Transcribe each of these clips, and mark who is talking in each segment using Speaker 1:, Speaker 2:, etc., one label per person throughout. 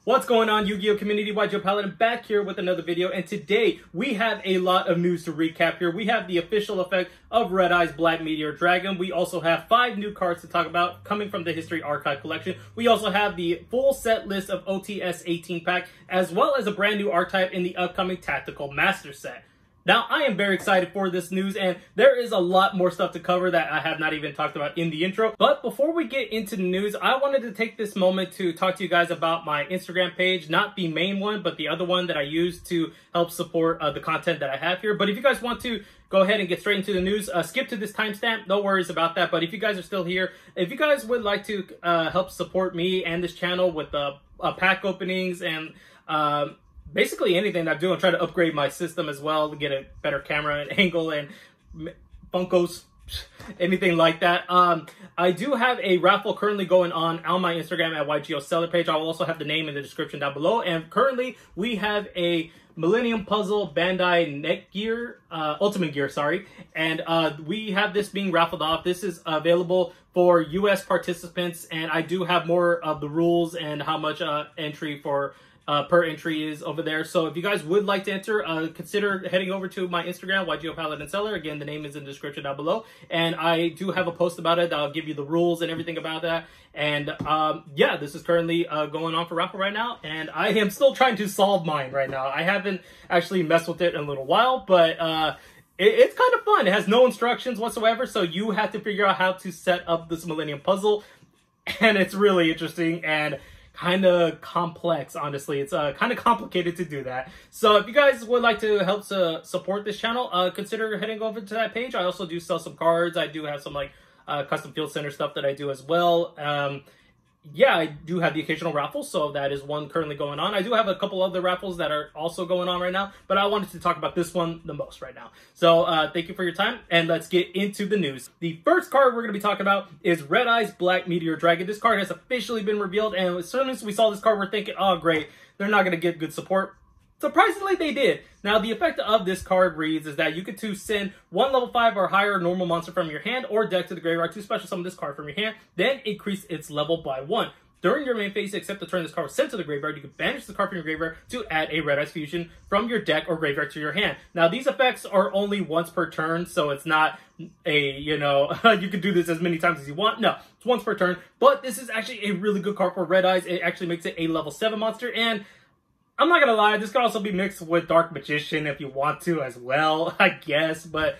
Speaker 1: What's going on, Yu-Gi-Oh community? YGO Paladin back here with another video, and today we have a lot of news to recap here. We have the official effect of Red Eye's Black Meteor Dragon. We also have 5 new cards to talk about coming from the History Archive collection. We also have the full set list of OTS 18 pack, as well as a brand new archetype in the upcoming Tactical Master set. Now, I am very excited for this news, and there is a lot more stuff to cover that I have not even talked about in the intro. But before we get into the news, I wanted to take this moment to talk to you guys about my Instagram page. Not the main one, but the other one that I use to help support the content that I have here. But if you guys want to go ahead and get straight into the news, skip to this timestamp. No worries about that. But if you guys are still here, if you guys would like to help support me and this channel with pack openings and basically anything that I'm doing, try to upgrade my system as well to get a better camera and angle and Funkos, anything like that. I do have a raffle currently going on my Instagram at YGO Seller page. I will also have the name in the description down below. And currently we have a Millennium Puzzle Bandai Netgear, Ultimate Gear, sorry. And we have this being raffled off. This is available for US participants, and I do have more of the rules and how much entry for per entry is over there. So if you guys would like to enter, consider heading over to my Instagram, YGO Paladin Seller. Again, the name is in the description down below. And I do have a post about it. I'll give you the rules and everything about that. And yeah, this is currently going on for raffle right now. And I am still trying to solve mine right now. I haven't actually messed with it in a little while, but it's kind of fun. It has no instructions whatsoever. So you have to figure out how to set up this Millennium Puzzle. And it's really interesting and kind of complex, honestly. It's kind of complicated to do that. So if you guys would like to help support this channel, consider heading over to that page. I also do sell some cards. I do have some like custom field center stuff that I do as well. Yeah, I do have the occasional raffle, so that is one currently going on. I do have a couple other raffles that are also going on right now, but I wanted to talk about this one the most right now. So thank you for your time, and let's get into the news. The first card we're going to be talking about is Red Eye's Black Meteor Dragon. This card has officially been revealed, and as soon as we saw this card, we're thinking, oh great, they're not going to get good support. Surprisingly, they did. Now, the effect of this card reads is that you get to send one level 5 or higher normal monster from your hand or deck to the graveyard to special summon this card from your hand, then increase its level by 1. During your main phase, except the turn this card was sent to the graveyard, you can banish the card from your graveyard to add a Red Eye's Fusion from your deck or graveyard to your hand. Now, these effects are only once per turn, so it's not a, you know, you can do this as many times as you want. No, it's once per turn, but this is actually a really good card for Red Eyes. It actually makes it a level 7 monster, and I'm not gonna lie, this could also be mixed with Dark Magician if you want to as well, I guess. But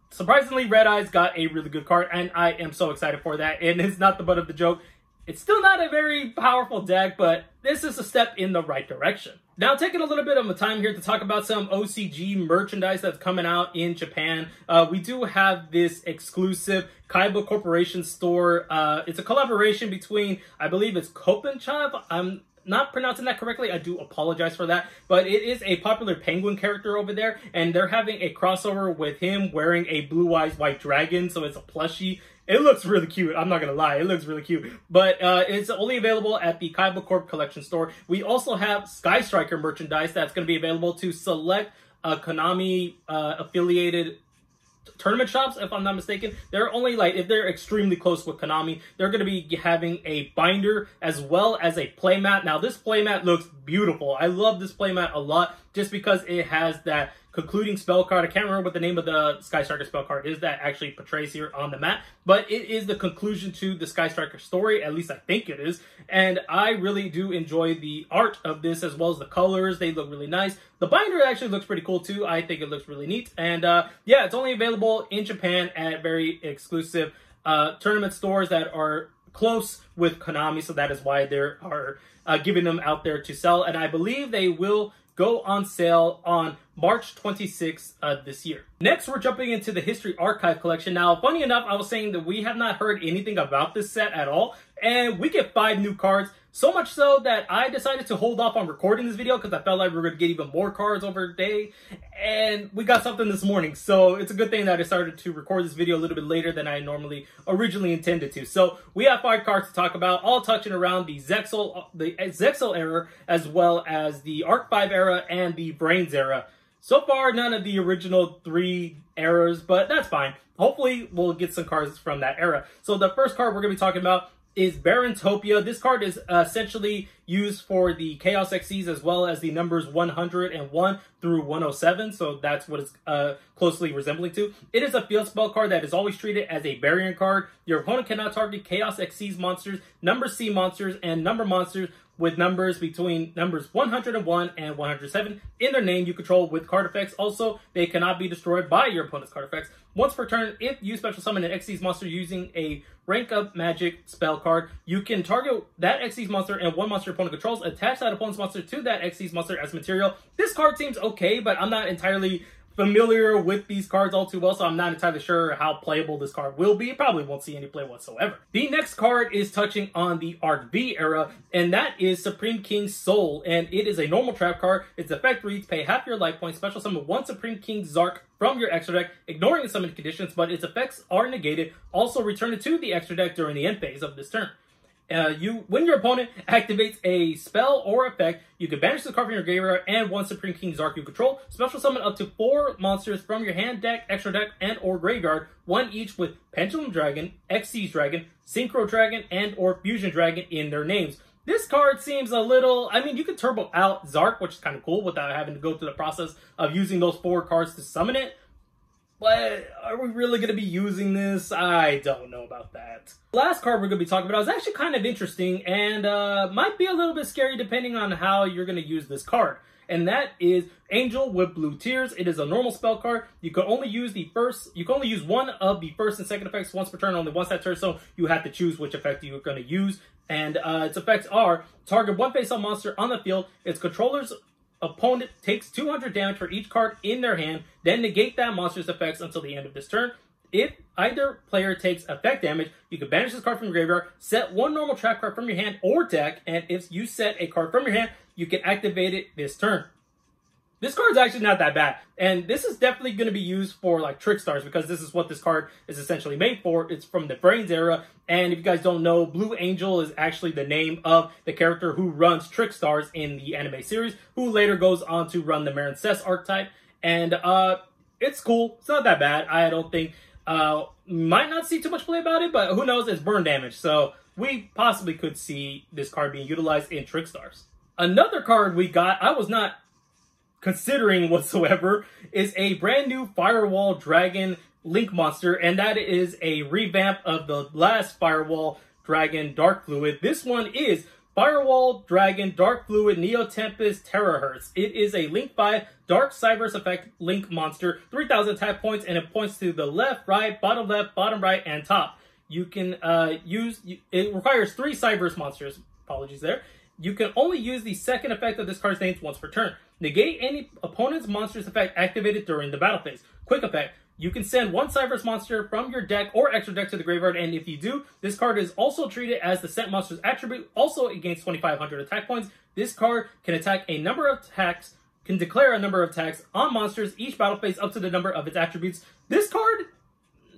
Speaker 1: surprisingly, Red Eyes got a really good card, and I am so excited for that. And it's not the butt of the joke. It's still not a very powerful deck, but this is a step in the right direction. Now, taking a little bit of a time here to talk about some OCG merchandise that's coming out in Japan. We do have this exclusive Kaiba Corporation store. It's a collaboration between, I believe it's Kopenchav. I'm not pronouncing that correctly. I do apologize for that. But it is a popular penguin character over there, and they're having a crossover with him wearing a Blue Eyes White Dragon, so it's a plushie. It looks really cute. I'm not going to lie. It looks really cute. But it's only available at the Kaiba Corp collection store. We also have Sky Striker merchandise that's going to be available to select Konami affiliated tournament shops, if I'm not mistaken. They're only like, if they're extremely close with Konami, they're going to be having a binder as well as a playmat. Now, this playmat looks beautiful. I love this playmat a lot just because it has that concluding spell card. I can't remember what the name of the Sky Striker spell card is that actually portrays here on the mat, but it is the conclusion to the Sky Striker story. At least I think it is. And I really do enjoy the art of this as well as the colors. They look really nice. The binder actually looks pretty cool too. I think it looks really neat. And yeah, it's only available in Japan at very exclusive tournament stores that are close with Konami. So that is why they are giving them out there to sell. And I believe they will go on sale on March 26th this year. Next, we're jumping into the History Archive collection. Now, funny enough, I was saying that we have not heard anything about this set at all, and we get 5 new cards. So much so that I decided to hold off on recording this video because I felt like we were going to get even more cards over the day. And we got something this morning. So it's a good thing that I started to record this video a little bit later than I originally intended to. So we have 5 cards to talk about, all touching around the Zexal era, as well as the Arc 5 era and the Brains era. So far, none of the original 3 eras, but that's fine. Hopefully, we'll get some cards from that era. So the first card we're going to be talking about is Barentopia. This card is essentially used for the Chaos XCs as well as the numbers 101 through 107, so that's what it's closely resembling to. It is a field spell card that is always treated as a variant card. Your opponent cannot target Chaos XCs monsters, number C monsters, and number monsters with numbers between numbers 101 and 107 in their name you control with card effects. Also, they cannot be destroyed by your opponent's card effects. Once per turn, if you special summon an Xyz monster using a rank up magic spell card, you can target that Xyz monster and one monster your opponent controls, attach that opponent's monster to that Xyz monster as material. This card seems okay, but I'm not entirely familiar with these cards all too well, so I'm not entirely sure how playable this card will be. Probably won't see any play whatsoever. The next card is touching on the Arc V era, and that is Supreme King Soul, and it is a normal trap card. Its effect reads, pay half your life points, special summon one Supreme King Zark from your extra deck, ignoring the summon conditions, but its effects are negated. Also return it to the extra deck during the end phase of this turn. When your opponent activates a spell or effect, you can banish the card from your graveyard and one Supreme King Zark you control. Special summon up to 4 monsters from your hand, deck, extra deck, and or graveyard, one each with Pendulum Dragon, Xyz Dragon, Synchro Dragon, and or Fusion Dragon in their names. This card seems a little, I mean, you can turbo out Zark, which is kind of cool without having to go through the process of using those 4 cards to summon it. But are we really going to be using this? I don't know about that. The last card we're going to be talking about is actually kind of interesting and might be a little bit scary depending on how you're going to use this card. And that is Angel with Blue Tears. It is a normal spell card. You can only use one of the first and second effects once per turn, only once that turn, so you have to choose which effect you're going to use. And its effects are target one face-up monster on the field. Its controller's opponent takes 200 damage for each card in their hand, then negate that monster's effects until the end of this turn. If either player takes effect damage, you can banish this card from your graveyard, set one normal trap card from your hand or deck, and if you set a card from your hand, you can activate it this turn. This card's actually not that bad, and this is definitely going to be used for like Trick Stars because this is what this card is essentially made for. It's from the Brains era, and if you guys don't know, Blue Angel is actually the name of the character who runs Trick Stars in the anime series, who later goes on to run the Mysterune Archetype, and it's cool. It's not that bad. I don't think, might not see too much play about it, but who knows, it's burn damage, so we possibly could see this card being utilized in Trick Stars. Another card we got, I was not considering whatsoever, is a brand new Firewall Dragon Link monster, and that is a revamp of the last Firewall Dragon Dark Fluid. This one is Firewall Dragon Dark Fluid Neo Tempest Terahertz. It is a Link 5 Dark Cyberse Effect Link monster, 3,000 attack points, and it points to the left, right, bottom left, bottom right, and top. You can it requires 3 Cyberse monsters. Apologies there. You can only use the second effect of this card's name once per turn. Negate any opponent's monster's effect activated during the battle phase. Quick effect. You can send one Cyberse monster from your deck or extra deck to the graveyard, and if you do, this card is also treated as the sent monster's attribute, also it gains 2,500 attack points. This card can attack a number of attacks, can declare a number of attacks on monsters each battle phase up to the number of its attributes. This card,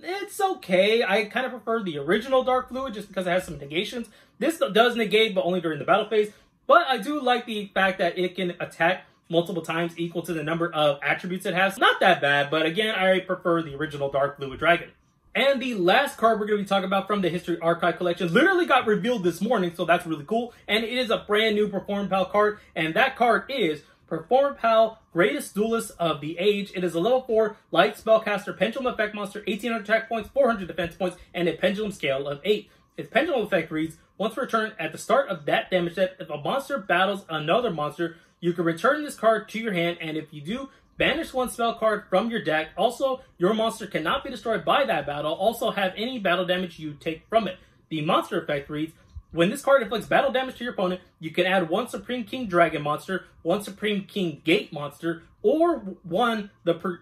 Speaker 1: it's okay. I kind of prefer the original Dark Fluid just because it has some negations. This does negate, but only during the battle phase. But I do like the fact that it can attack multiple times equal to the number of attributes it has. Not that bad, but again, I prefer the original Dark Fluid Dragon. And the last card we're going to be talking about from the History Archive collection literally got revealed this morning, so that's really cool. And it is a brand new Perform Pal card, and that card is Perform Pal Greatest Duelist of the Age. It is a level 4 light spellcaster pendulum effect monster, 1,800 attack points, 400 defense points, and a pendulum scale of 8. Its pendulum effect reads, once per turn, at the start of that damage step, if a monster battles another monster, you can return this card to your hand, and if you do, banish one spell card from your deck. Also, your monster cannot be destroyed by that battle. Also, have any battle damage you take from it. The monster effect reads, when this card inflicts battle damage to your opponent, you can add one Supreme King Dragon monster, one Supreme King Gate monster, or one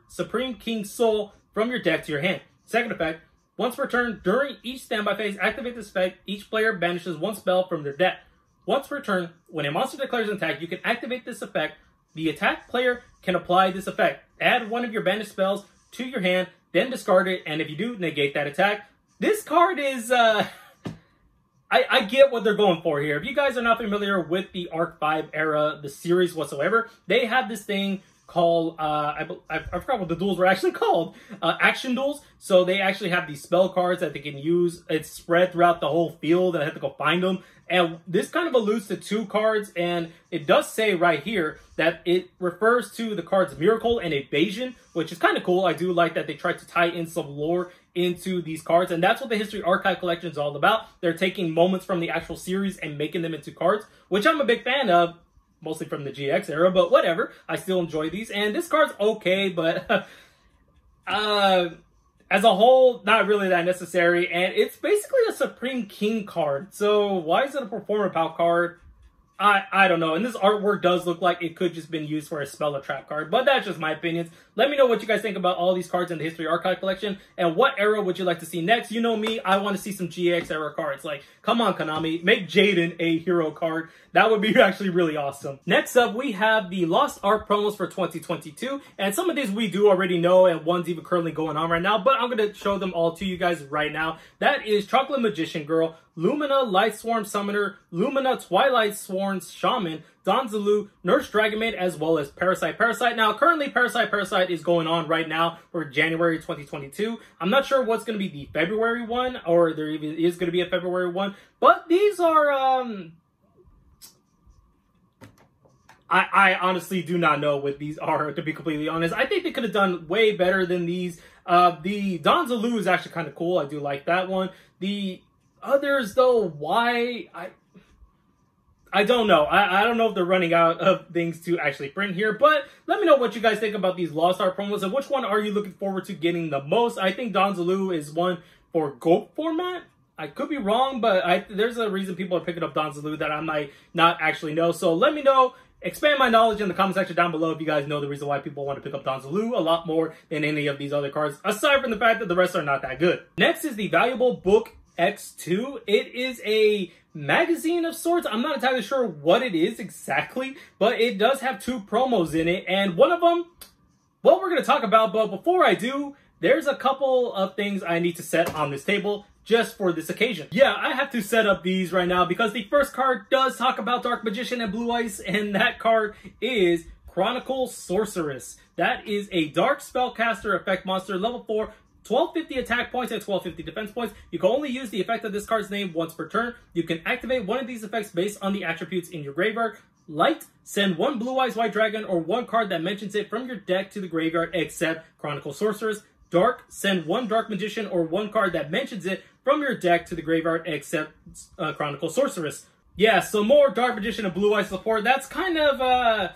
Speaker 1: Supreme King Soul from your deck to your hand. Second effect, once per turn, during each standby phase, activate this effect. Each player banishes one spell from their deck. Once per turn, when a monster declares an attack, you can activate this effect. The attack player can apply this effect. Add one of your banished spells to your hand, then discard it, and if you do, negate that attack. This card is, I get what they're going for here. If you guys are not familiar with the Arc 5 era, the series whatsoever, they have this thing called, I forgot what the duels were actually called, action duels. So they actually have these spell cards that they can use. It's spread throughout the whole field, and I have to go find them. And this kind of alludes to 2 cards, and it does say right here that it refers to the cards Miracle and Evasion, which is kind of cool. I do like that they tried to tie in some lore into these cards, and that's what the History Archive collection is all about. They're taking moments from the actual series and making them into cards, which I'm a big fan of. Mostly from the GX era, but whatever. I still enjoy these. And this card's okay, but as a whole, not really that necessary. And it's basically a Supreme King card. So why is it a Performer Power card? I don't know. And this artwork does look like it could just been used for a spell or trap card. But that's just my opinions. Let me know what you guys think about all these cards in the History Archive collection. And what era would you like to see next? You know me, I want to see some GX era cards. Like, come on, Konami. Make Jaden a hero card. That would be actually really awesome. Next up, we have the Lost Art promos for 2022. And some of these we do already know, and one's even currently going on right now. But I'm going to show them all to you guys right now. That is Chocolate Magician Girl, Lumina Lightsworn Summoner, Lumina Twilight Sworn Shaman, Donzelu, Nurse Dragonmaid, as well as Parasite Parasite. Now, currently, Parasite Parasite is going on right now for January 2022. I'm not sure what's going to be the February one, or there even is going to be a February one. But these are, I honestly do not know what these are, to be completely honest. I think they could have done way better than these. The Donzelu is actually kind of cool. I do like that one. The others, though, why? I don't know. I don't know if they're running out of things to actually print here, but let me know what you guys think about these Lost Art promos, and which one are you looking forward to getting the most? I think Donzelu is one for GOAT format. I could be wrong, but there's a reason people are picking up Donzelu that I might not actually know. So let me know. Expand my knowledge in the comment section down below if you guys know the reason why people want to pick up Donzelu a lot more than any of these other cards, aside from the fact that the rest are not that good. Next is the Valuable Book X2. It is a magazine of sorts. I'm not entirely sure what it is exactly, but it does have 2 promos in it, and one of them, well, we're going to talk about, but before I do, there's a couple of things I need to set on this table just for this occasion. Yeah, I have to set up these right now because the first card does talk about Dark Magician and Blue Ice, and that card is Chronicle Sorceress. That is a Dark Spellcaster effect monster, level 4, 1250 attack points and 1250 defense points. You can only use the effect of this card's name once per turn. You can activate one of these effects based on the attributes in your graveyard. Light, send 1 Blue Eyes White Dragon or 1 card that mentions it from your deck to the graveyard except Chronicle Sorceress. Dark, send 1 Dark Magician or 1 card that mentions it from your deck to the graveyard except Chronicle Sorceress. Yeah, so more Dark Magician and Blue Eyes support. That's kind of,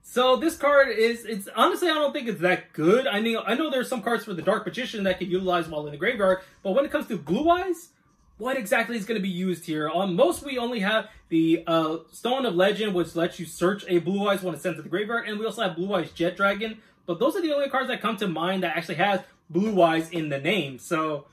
Speaker 1: So this card it's honestly, I don't think it's that good. I know there's some cards for the Dark Magician that can utilize while in the graveyard, but when it comes to Blue Eyes, what exactly is going to be used here? On most, we only have the Stone of Legend, which lets you search a Blue Eyes when it's sent to the graveyard, and we also have Blue Eyes Jet Dragon, but those are the only cards that come to mind that actually has Blue Eyes in the name, so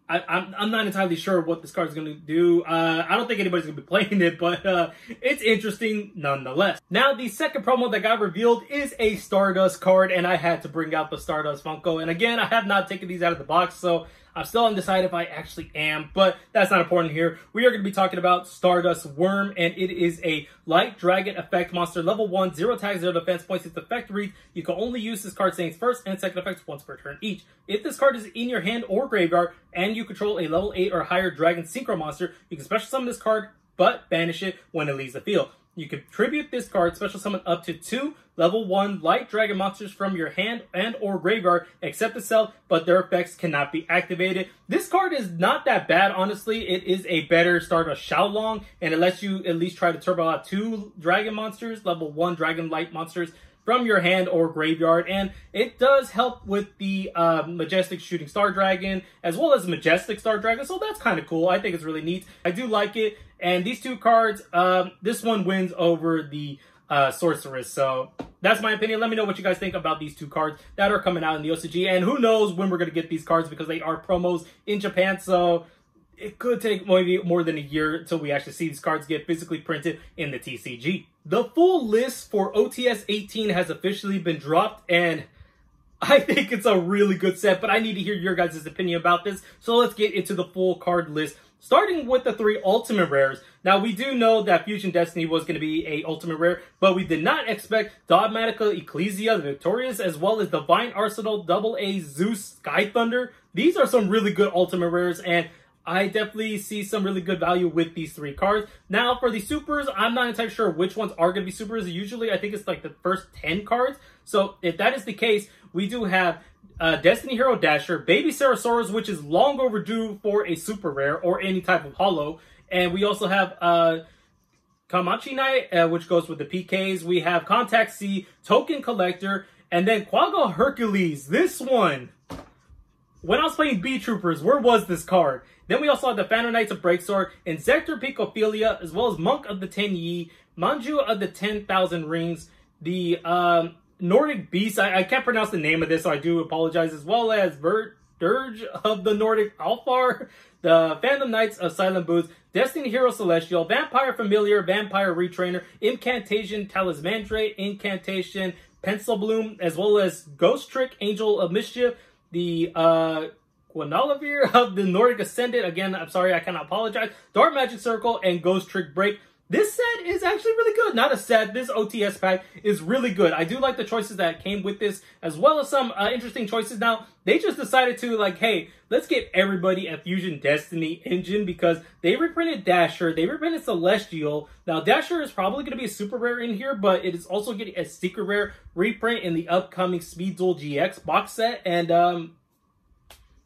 Speaker 1: I'm not entirely sure what this card is going to do. I don't think anybody's going to be playing it, but it's interesting nonetheless. Now, the second promo that got revealed is a Stardust card, and I had to bring out the Stardust Funko. And again, I have not taken these out of the box, so I'm still undecided if I actually am, but that's not important here. We are going to be talking about Stardust Worm, and it is a Light Dragon effect monster, level 1, 0 attack, 0 defense points. Its effect reads, you can only use this card's name's first and second effects once per turn each. If this card is in your hand or graveyard, and you control a level 8 or higher Dragon Synchro monster, you can special summon this card, but banish it when it leaves the field. You can tribute this card, special summon up to 2 level 1 Light Dragon monsters from your hand and or graveyard, except itself, but their effects cannot be activated. This card is not that bad, honestly. It is a better Stardust Xiaolong, and it lets you at least try to turbo out 2 Dragon monsters, level 1 Dragon Light monsters, from your hand or graveyard, and it does help with the Majestic Shooting Star Dragon, as well as Majestic Star Dragon, so that's kind of cool. I think it's really neat. I do like it, and these 2 cards, this one wins over the Sorceress, so that's my opinion. Let me know what you guys think about these 2 cards that are coming out in the OCG, and who knows when we're going to get these cards, because they are promos in Japan, so it could take maybe more than a year until we actually see these cards get physically printed in the TCG. The full list for OTS 18 has officially been dropped, and I think it's a really good set, but I need to hear your guys' opinion about this. So let's get into the full card list starting with the 3 ultimate rares. Now, we do know that Fusion Destiny was going to be a ultimate rare, but we did not expect Dogmatica Ecclesia, the Victorious, as well as Divine Arsenal, AA Zeus, Sky Thunder. These are some really good ultimate rares, and I definitely see some really good value with these 3 cards. Now, for the supers, I'm not entirely sure which ones are going to be supers. Usually, I think it's like the first 10 cards. So, if that is the case, we do have Destiny Hero Dasher, Baby Sarasaurus, which is long overdue for a super rare or any type of holo. And we also have Kamachi Knight, which goes with the PKs. We have Contact C, Token Collector, and then Quagga Hercules. This one, when I was playing B-Troopers, where was this card? Then we also have the Phantom Knights of Breaksword, Insector Picophilia, as well as Monk of the 10 Yi, Manju of the 10,000 Rings, the Nordic Beast, I can't pronounce the name of this, so I do apologize, as well as Dirge of the Nordic Alfar, the Phantom Knights of Silent Boots, Destiny Hero Celestial, Vampire Familiar, Vampire Retrainer, Incantation Talismandre, Incantation Pencil Bloom, as well as Ghost Trick, Angel of Mischief, the Guinevere of the Nordic Ascendant. Again, I'm sorry, I cannot apologize. Dark Magic Circle and Ghost Trick Break. This set is actually really good. Not a set. This OTS pack is really good. I do like the choices that came with this, as well as some interesting choices. Now, they just decided to, like, hey, let's give everybody a Fusion Destiny engine, because they reprinted Dasher, they reprinted Celestial. Now, Dasher is probably going to be a super rare in here, but it is also getting a secret rare reprint in the upcoming Speed Duel GX box set. And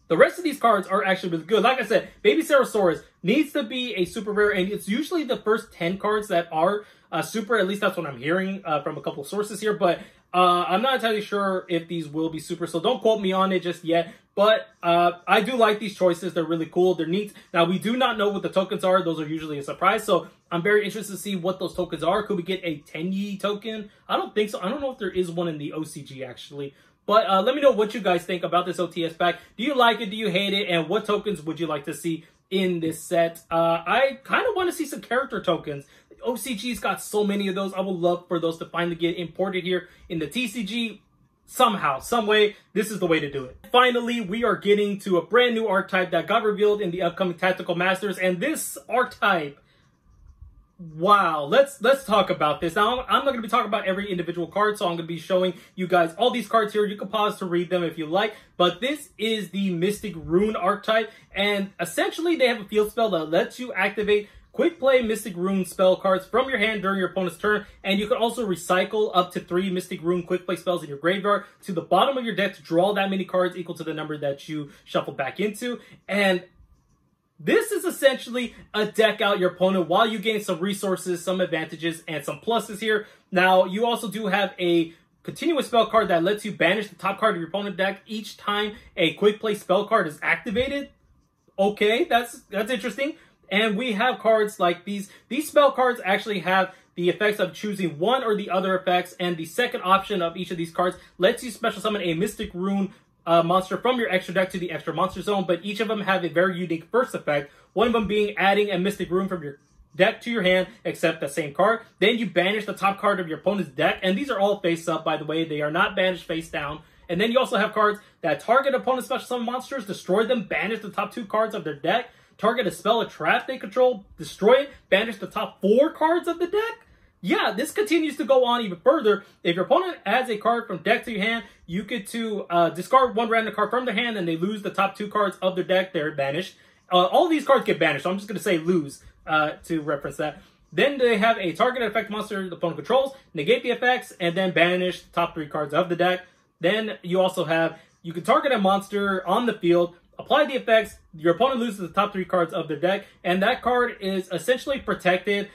Speaker 1: the rest of these cards are actually really good. Like I said, Baby Sarasaurus needs to be a super rare, and it's usually the first 10 cards that are super. At least that's what I'm hearing from a couple of sources here. But I'm not entirely sure if these will be super, so don't quote me on it just yet. But I do like these choices. They're really cool. They're neat. Now, we do not know what the tokens are. Those are usually a surprise. So I'm very interested to see what those tokens are. Could we get a 10 Yi token? I don't think so. I don't know if there is one in the OCG, actually. But let me know what you guys think about this OTS pack. Do you like it? Do you hate it? And what tokens would you like to see in this set? I kind of want to see some character tokens. OCG's got so many of those. I would love for those to finally get imported here in the TCG. Somehow, some way, this is the way to do it. Finally, we are getting to a brand new archetype that got revealed in the upcoming Tactical Masters. And this archetype, wow, let's talk about this. Now, I'm not going to be talking about every individual card, so I'm going to be showing you guys all these cards here. You can pause to read them if you like, but this is the Mysterune Archetype, and essentially they have a field spell that lets you activate quick play Mysterune spell cards from your hand during your opponent's turn, and you can also recycle up to 3 Mysterune quick play spells in your graveyard to the bottom of your deck to draw that many cards equal to the number that you shuffle back into. And this is essentially a deck out your opponent while you gain some resources, some advantages, and some pluses here. Now, you also do have a continuous spell card that lets you banish the top card of your opponent's deck each time a quick play spell card is activated. Okay, that's interesting. And we have cards like these. These spell cards actually have the effects of choosing one or the other effects, and the second option of each of these cards lets you special summon a Mysterune monster from your extra deck to the extra monster zone, but each of them have a very unique first effect. One of them being adding a Mysterune from your deck to your hand, except the same card. Then you banish the top card of your opponent's deck, and these are all face up, by the way. They are not banished face down. And then you also have cards that target opponent's special summon monsters, destroy them, banish the top 2 cards of their deck, target a spell, a trap they control, destroy it, banish the top 4 cards of the deck. Yeah, this continues to go on even further. If your opponent adds a card from deck to your hand, you get to discard one random card from their hand, and they lose the top 2 cards of their deck. They're banished. All these cards get banished, so I'm just going to say lose to reference that. Then they have a targeted effect monster the opponent controls, negate the effects, and then banish the top 3 cards of the deck. Then you also have, you can target a monster on the field, apply the effects, your opponent loses the top 3 cards of their deck, and that card is essentially protected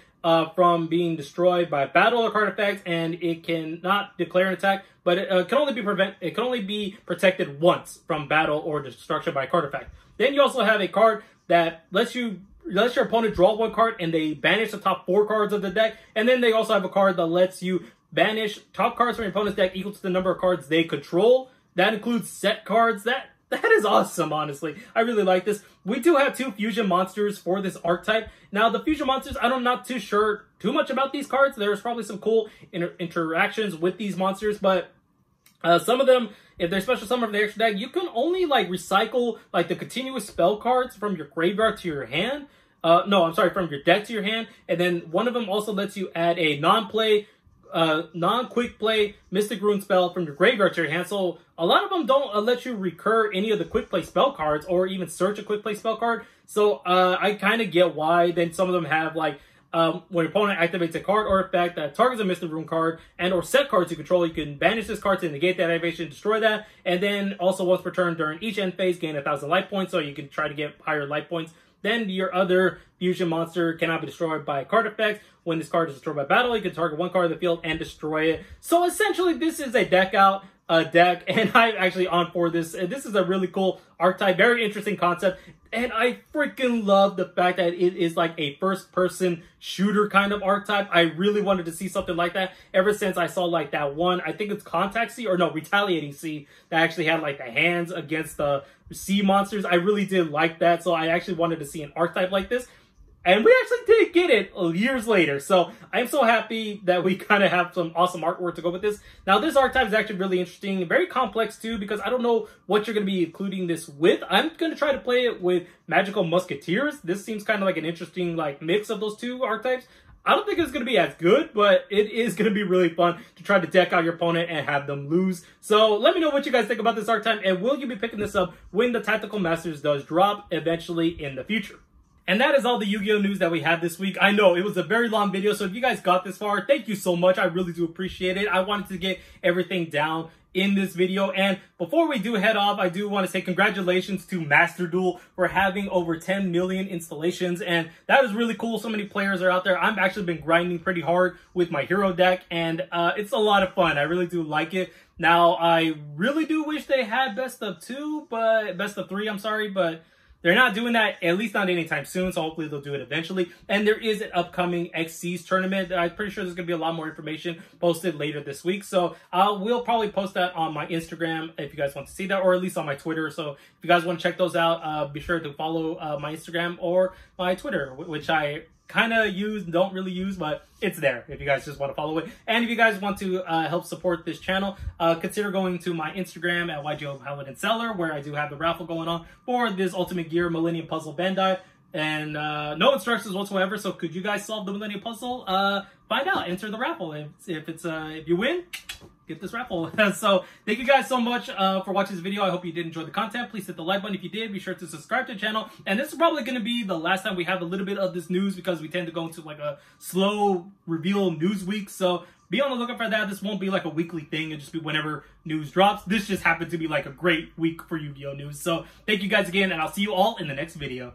Speaker 1: from being destroyed by battle or card effects, and it cannot declare an attack, but it can only be protected once from battle or destruction by a card effect. Then you also have a card that lets your opponent draw 1 card, and they banish the top 4 cards of the deck. And then they also have a card that lets you banish top cards from your opponent's deck equal to the number of cards they control. That includes set cards. That is awesome, honestly. I really like this. We do have 2 fusion monsters for this archetype. Now, the fusion monsters, I'm not too sure too much about these cards. There's probably some cool interactions with these monsters, but Some of them, if they're special summon from the extra deck, you can only like recycle like the continuous spell cards from your graveyard to your hand. No, I'm sorry, from your deck to your hand. And then one of them also lets you add a non-quick play Mystic Rune spell from your graveyard to your hand. So a lot of them don't let you recur any of the quick play spell cards or even search a quick play spell card. So I kind of get why. Then some of them have like, when your opponent activates a card or effect that targets a Mystic Rune card and or set cards you control, you can banish this card to negate that activation, destroy that, and then also once per turn during each end phase, gain 1,000 life points, so you can try to get higher life points. Then your other fusion monster cannot be destroyed by card effects. When this card is destroyed by battle, you can target one card in the field and destroy it. So essentially, this is a deck, and I'm actually on for this. This is a really cool archetype, very interesting concept, and I freaking love the fact that it is like a first-person shooter kind of archetype. I really wanted to see something like that ever since I saw like that one, I think it's Contact Sea, or no, Retaliating Sea, that actually had like the hands against the sea monsters. I really did like that, so I actually wanted to see an archetype like this. And we actually did get it years later. So I'm so happy that we kind of have some awesome artwork to go with this. Now, this archetype is actually really interesting and very complex too, because I don't know what you're going to be including this with. I'm going to try to play it with Magical Musketeers. This seems kind of like an interesting like mix of those two archetypes. I don't think it's going to be as good, but it is going to be really fun to try to deck out your opponent and have them lose. So let me know what you guys think about this archetype, and will you be picking this up when the Tactical Masters does drop eventually in the future? And that is all the Yu-Gi-Oh! News that we had this week. I know, it was a very long video, so if you guys got this far, thank you so much. I really do appreciate it. I wanted to get everything down in this video. And before we do head off, I do want to say congratulations to Master Duel for having over 10 million installations. And that is really cool. So many players are out there. I've actually been grinding pretty hard with my hero deck, and it's a lot of fun. I really do like it. Now, I really do wish they had best of 3, I'm sorry, but they're not doing that, at least not anytime soon, so hopefully they'll do it eventually. And there is an upcoming XC's tournament. I'm pretty sure there's going to be a lot more information posted later this week. So we'll probably post that on my Instagram if you guys want to see that, or at least on my Twitter. So if you guys want to check those out, be sure to follow my Instagram or my Twitter, which I kind of don't really use, but it's there if you guys just want to follow it. And if you guys want to help support this channel, consider going to my Instagram at YGO Paladin Seller, where I do have the raffle going on for this Ultimate Gear Millennium Puzzle Bandai. And no instructions whatsoever, so could you guys solve the Millennium Puzzle? Find out, enter the raffle. If you win, get this raffle. So thank you guys so much for watching this video. I hope you did enjoy the content. Please hit the like button if you did. Be sure to subscribe to the channel. And this is probably going to be the last time we have a little bit of this news, because we tend to go into like a slow reveal news week. So be on the lookout for that. This won't be like a weekly thing. It'll just be whenever news drops. This just happened to be like a great week for Yu-Gi-Oh! News. So thank you guys again, and I'll see you all in the next video.